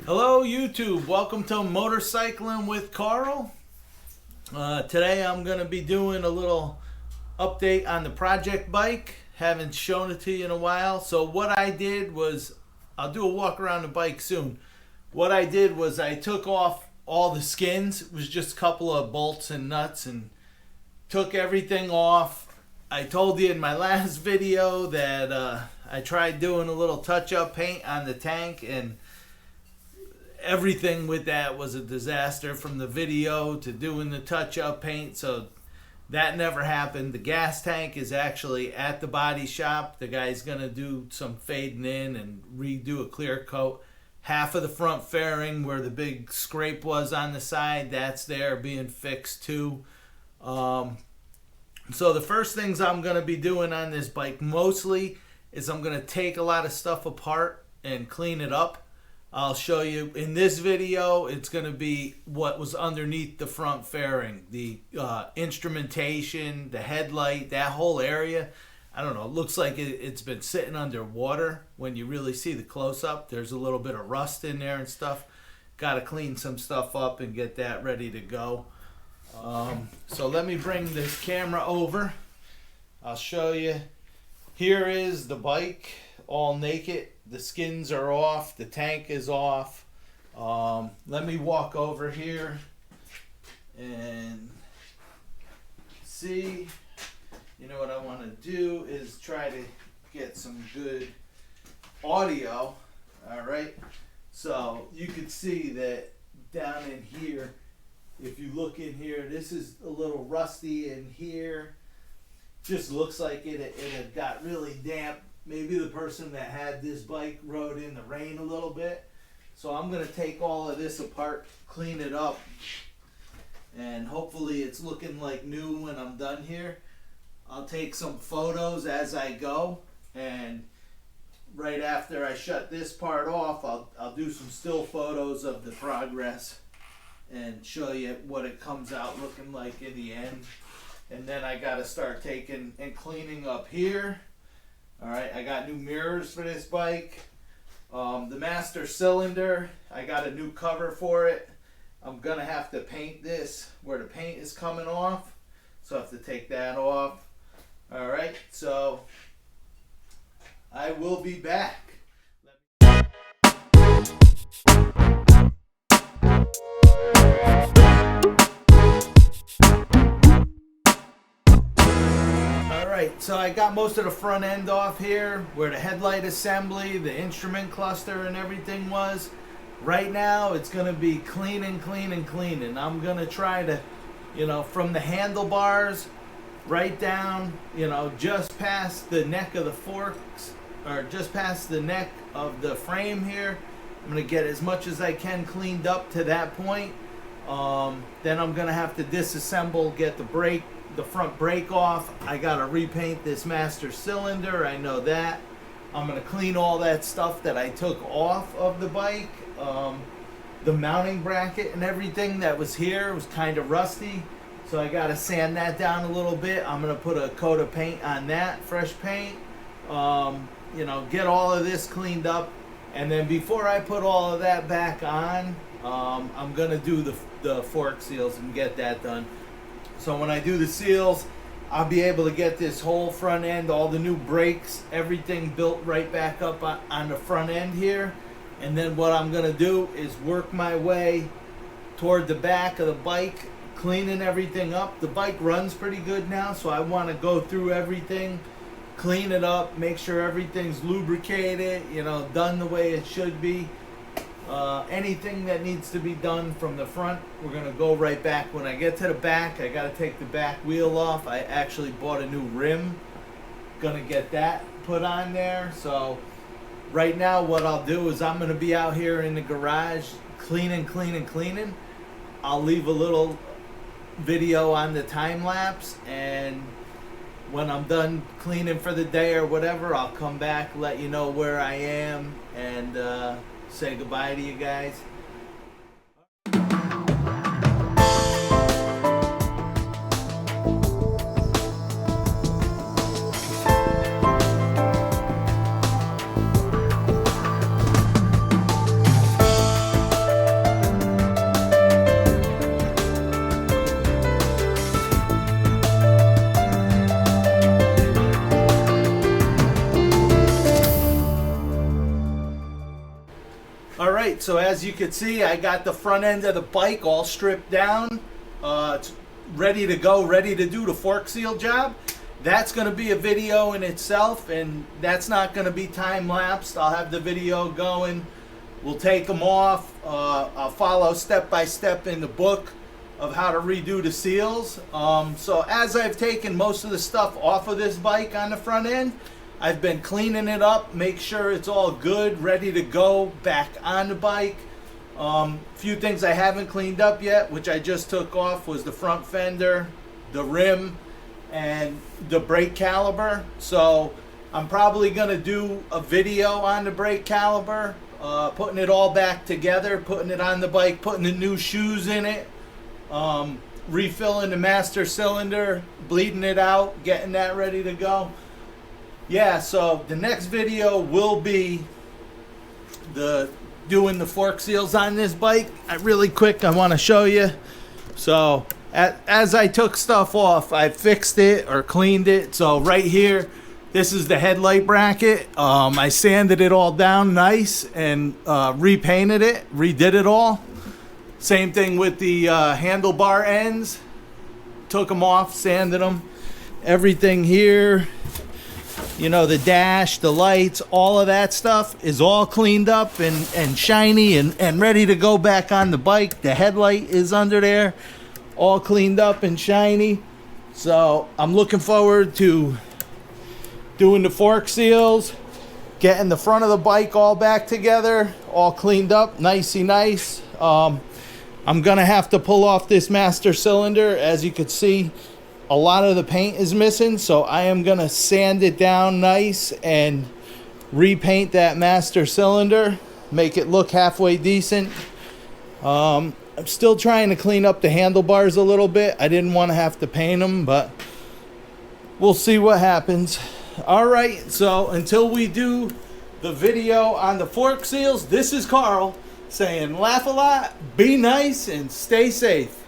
Hello YouTube, welcome to Motorcycling with Carl. Today I'm going to be doing a little update on the project bike. Haven't shown it to you in a while. So what I did was, I'll do a walk around the bike soon. What I did was I took off all the skins. It was just a couple of bolts and nuts and took everything off. I told you in my last video that I tried doing a little touch-up paint on the tank, and everything with that was a disaster, from the video to doing the touch-up paint, so that never happened. The gas tank is actually at the body shop. The guy's gonna do some fading in and redo a clear coat. Half of the front fairing where the big scrape was on the side, that's there being fixed too. So the first things I'm gonna be doing on this bike mostly is I'm gonna take a lot of stuff apart and clean it up. I'll show you in this video. It's going to be what was underneath the front fairing, the instrumentation, the headlight, that whole area. I don't know, it looks like it's been sitting underwater. When you really see the close-up, there's a little bit of rust in there and stuff. Got to clean some stuff up and get that ready to go. So let me bring this camera over. I'll show you. Here is the bike, all naked. The skins are off, the tank is off. Let me walk over here and see. You know what I want to do is try to get some good audio. Alright, so you can see that down in here, if you look in here, this is a little rusty in here. Just looks like it had got really damp. Maybe the person that had this bike rode in the rain a little bit. So I'm going to take all of this apart, clean it up, and hopefully it's looking like new when I'm done here. I'll take some photos as I go, and right after I shut this part off, I'll do some still photos of the progress and show you what it comes out looking like in the end. And then I got to start taking and cleaning up here. Alright, I got new mirrors for this bike. The master cylinder, I got a new cover for it. I'm going to have to paint this where the paint is coming off. So I have to take that off. Alright, so I will be back. Alright, so I got most of the front end off here, where the headlight assembly, the instrument cluster and everything was. Right now it's going to be cleaning. I'm going to try to, from the handlebars right down, just past the neck of the forks, or just past the neck of the frame here. I'm going to get as much as I can cleaned up to that point. Then I'm going to have to disassemble, get the front brake off. I gotta repaint this master cylinder, I know that. I'm gonna clean all that stuff that I took off of the bike. The mounting bracket and everything that was here was kind of rusty, so I gotta sand that down a little bit. I'm gonna put a coat of paint on that, fresh paint. Get all of this cleaned up, and then before I put all of that back on, I'm gonna do the fork seals and get that done. So when I do the seals, I'll be able to get this whole front end, all the new brakes, everything built right back up on the front end here. And then what I'm going to do is work my way toward the back of the bike, cleaning everything up. The bike runs pretty good now, so I want to go through everything, clean it up, make sure everything's lubricated, done the way it should be. Anything that needs to be done from the front, we're going to go right back. When I get to the back, I got to take the back wheel off. I actually bought a new rim. Going to get that put on there. So right now what I'll do is I'm going to be out here in the garage cleaning. I'll leave a little video on the time lapse, and when I'm done cleaning for the day or whatever, I'll come back, let you know where I am, and say goodbye to you guys. right, so as you can see, I got the front end of the bike all stripped down. It's ready to go, ready to do the fork seal job. That's going to be a video in itself, and that's not going to be time lapsed. I'll have the video going. We'll take them off. I'll follow step by step in the book of how to redo the seals. So as I've taken most of the stuff off of this bike on the front end, I've been cleaning it up, make sure it's all good, ready to go back on the bike. Few things I haven't cleaned up yet, which I just took off, was the front fender, the rim, and the brake caliper. So I'm probably going to do a video on the brake caliper, putting it all back together, putting it on the bike, putting the new shoes in it, refilling the master cylinder, bleeding it out, getting that ready to go. Yeah, so the next video will be doing the fork seals on this bike. Really quick, I want to show you. So as I took stuff off, I fixed it or cleaned it. So right here, this is the headlight bracket. I sanded it all down nice and repainted it, redid it all. Same thing with the handlebar ends. Took them off, sanded them. Everything here, you know, the dash, the lights, all of that stuff is all cleaned up and shiny and ready to go back on the bike. The headlight is under there, all cleaned up and shiny. So I'm looking forward to doing the fork seals, getting the front of the bike all back together, all cleaned up, nicey nice. I'm gonna have to pull off this master cylinder. As you can see, a lot of the paint is missing, so I am gonna sand it down nice and repaint that master cylinder, make it look halfway decent. I'm still trying to clean up the handlebars a little bit. I didn't want to have to paint them, but we'll see what happens. All right, so until we do the video on the fork seals, this is Carl saying laugh a lot, be nice, and stay safe.